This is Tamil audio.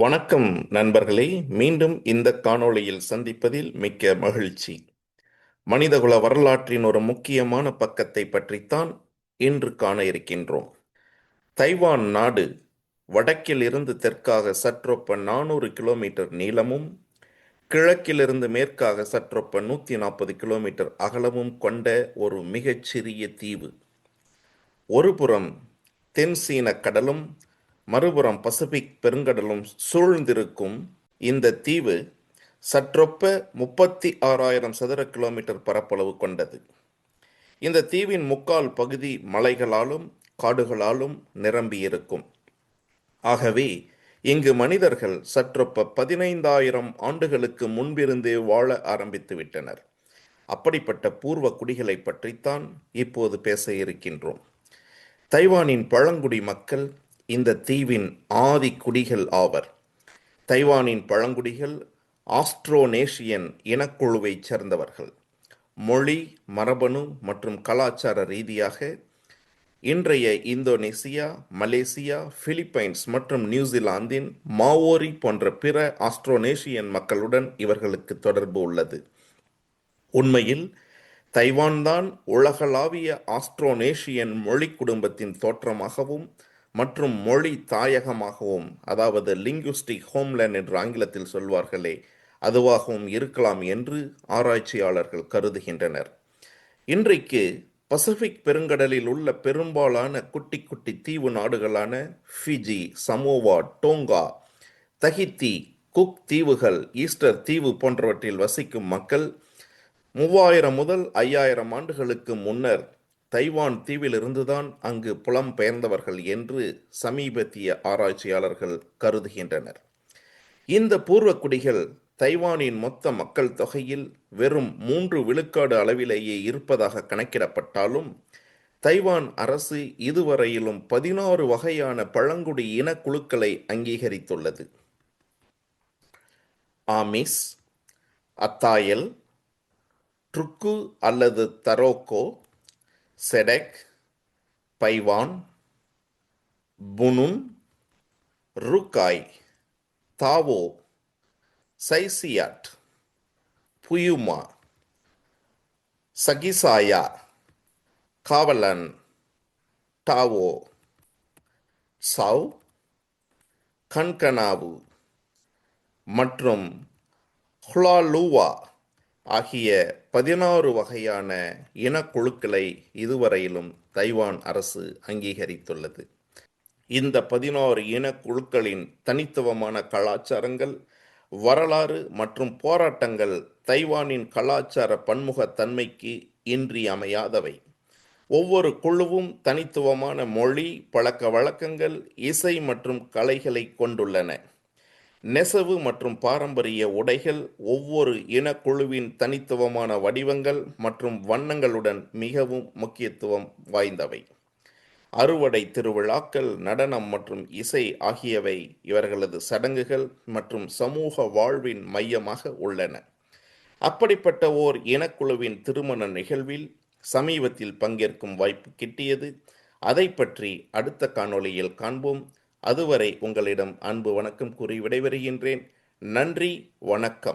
வணக்கம் நண்பர்களே. மீண்டும் இந்த காணொளியில் சந்திப்பதில் மிக்க மகிழ்ச்சி. மனிதகுல வரலாற்றின் ஒரு முக்கியமான பக்கத்தை பற்றித்தான் இன்று காண இருக்கின்றோம். தைவான் நாடு வடக்கிலிருந்து தெற்காக சற்றொப்ப 400 கிலோமீட்டர் நீளமும், கிழக்கிலிருந்து மேற்காக சற்றொப்ப 140 கிலோமீட்டர் அகலமும் கொண்ட ஒரு மிகச்சிறிய தீவு. ஒருபுறம் தென் சீன கடலும் மறுபுறம் பசிபிக் பெருங்கடலும் சூழ்ந்திருக்கும் இந்த தீவு சற்றொப்ப 36,000 சதுர கிலோமீட்டர் பரப்பளவு கொண்டது. இந்த தீவின் முக்கால் பகுதி மலைகளாலும் காடுகளாலும் நிரம்பியிருக்கும். ஆகவே இங்கு மனிதர்கள் சற்றொப்ப 15,000 ஆண்டுகளுக்கு முன்பிருந்தே வாழ ஆரம்பித்து விட்டனர். அப்படிப்பட்ட பூர்வ குடிகளை பற்றித்தான் இப்போது பேச இருக்கின்றோம். தைவானின் பழங்குடி மக்கள் இந்த தீவின் ஆதி குடிகள் ஆவர். தைவானின் பழங்குடிகள் ஆஸ்ட்ரோனேஷியன் இனக்குழுவைச் சேர்ந்தவர்கள். மொழி, மரபணு மற்றும் கலாச்சார ரீதியாக இன்றைய இந்தோனேசியா, மலேசியா, பிலிப்பைன்ஸ் மற்றும் நியூசிலாந்தின் மாவோரி போன்ற பிற ஆஸ்ட்ரோனேஷியன் மக்களுடன் இவர்களுக்கு தொடர்பு உள்ளது. உண்மையில் தைவான் தான் உலகளாவிய ஆஸ்ட்ரோனேஷியன் மொழி குடும்பத்தின் தோற்றமாகவும் மற்றும் மொழி தாயகமாகவும், அதாவது லிங்குஸ்டிக் ஹோம்லேண்ட் என்று ஆங்கிலத்தில் சொல்வார்களே, அதுவாகவும் இருக்கலாம் என்று ஆராய்ச்சியாளர்கள் கருதுகின்றனர். இன்றைக்கு பசிபிக் பெருங்கடலில் உள்ள பெரும்பாலான குட்டி குட்டி தீவு நாடுகளான ஃபிஜி, சமோவா, டோங்கா, தகித்தி, குக் தீவுகள், ஈஸ்டர் தீவு போன்றவற்றில் வசிக்கும் மக்கள் 3000 முதல் 5000 ஆண்டுகளுக்கு முன்னர் தைவான் தீவிலிருந்துதான் அங்கு புலம்பெயர்ந்தவர்கள் என்று சமீபத்திய ஆராய்ச்சியாளர்கள் கருதுகின்றனர். இந்த பூர்வக்குடிகள் தைவானின் மொத்த மக்கள் தொகையில் வெறும் 3 விழுக்காடு அளவிலேயே இருப்பதாக கணக்கிடப்பட்டாலும், தைவான் அரசு இதுவரையிலும் 16 வகையான பழங்குடி இனக்குழுக்களை அங்கீகரித்துள்ளது. ஆமிஸ், அத்தாயல், ட்ருக்கு அல்லது தரோக்கோ, செடெக், பைவான், புனுன், ருக்காய், தாவோ, சைசியாட், புயுமா, சகிசாயா, காவலன், டாவோ, சவ், கன்கனாவு மற்றும் ஹுலாலுவா ஆகிய 16 வகையான இனக்குழுக்களை இதுவரையிலும் தைவான் அரசு அங்கீகரித்துள்ளது. இந்த 16 இனக்குழுக்களின் தனித்துவமான கலாச்சாரங்கள், வரலாறு மற்றும் போராட்டங்கள் தைவானின் கலாச்சார பன்முகத்தன்மைக்கு இன்றியமையாதவை. ஒவ்வொரு குழுவும் தனித்துவமான மொழி, பழக்க வழக்கங்கள், இசை மற்றும் கலைகளை கொண்டுள்ளன. நெசவு மற்றும் பாரம்பரிய உடைகள் ஒவ்வொரு இனக்குழுவின் தனித்துவமான வடிவங்கள் மற்றும் வண்ணங்களுடன் மிகவும் முக்கியத்துவம் வாய்ந்தவை. அறுவடை திருவிழாக்கள், நடனம் மற்றும் இசை ஆகியவை இவர்களது சடங்குகள் மற்றும் சமூக வாழ்வின் மையமாக உள்ளன. அப்படிப்பட்ட ஓர் இனக்குழுவின் திருமண நிகழ்வில் சமீபத்தில் பங்கேற்கும் வாய்ப்பு கிட்டியது. அதை பற்றி அடுத்த காணொளியில் காண்போம். அதுவரை உங்களிடம் அன்பு வணக்கம் கூறி விடைபெறுகின்றேன். நன்றி, வணக்கம்.